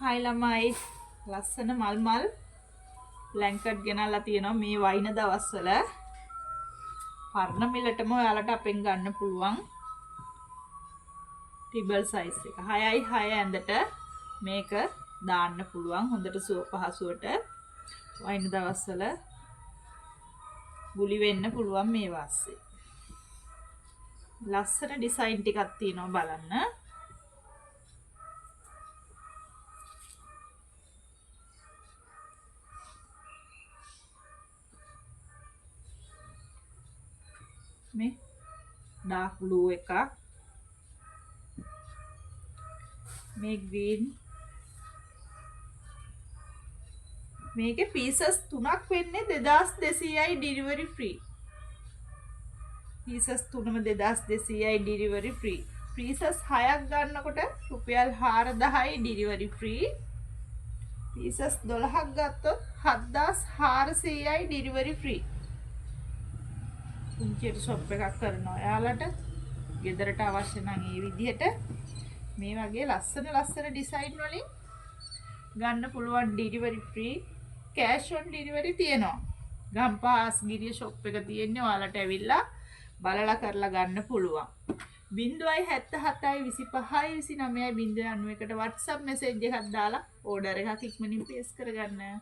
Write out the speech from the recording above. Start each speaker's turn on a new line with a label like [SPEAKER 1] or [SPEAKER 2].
[SPEAKER 1] hi ළමයි ලස්සන මල් බ්ලැන්කට් ගෙනල්ලා තියෙනවා මේ වයින් දවස්වල පරණ මිලටම ඔයාලට අපෙන් ගන්න පුළුවන් ටිබල් සයිස් එක 6x6 ඇඳට මේක දාන්න පුළුවන් හොඳට සුව පහසුවට වයින් දවස්වල ගුලි වෙන්න පුළුවන් මේ වාස්සේ ලස්සන ඩිසයින් ටිකක් තියෙනවා බලන්න මේ ඩාර්ක් බ්ලූ එකක් මේ ග්‍රීන් මේකේ පීසස් 3ක් වෙන්නේ 2200යි ඩිලිවරි ෆ්‍රී පීසස් 3ම 2200යි ඩිලිවරි ෆ්‍රී පීසස් 6ක් ගන්නකොට රුපියල් 4000යි ඩිලිවරි ෆ්‍රී පීසස් 12ක් ගත්තොත් 7400යි ඩිලිවරි ෆ්‍රී පුංචි ෂොප් එකක් කරනවා ඔයාලට ගෙදරට අවශ්‍ය නම් මේ විදිහට මේ වගේ ලස්සන ඩිසයින් වලින් ගන්න පුළුවන් delivery free cash on delivery තියෙනවා ගම්පහස් ගිරිය ෂොප් එක තියෙන්නේ ඔයාලට ඇවිල්ලා බලලා කරලා ගන්න පුළුවන් 077යි 25යි 29යි 091ට WhatsApp මැසේජ් එකක් දාලා ඕඩර් එකක් ඉක්මනින් ප්ලේස් කරගන්න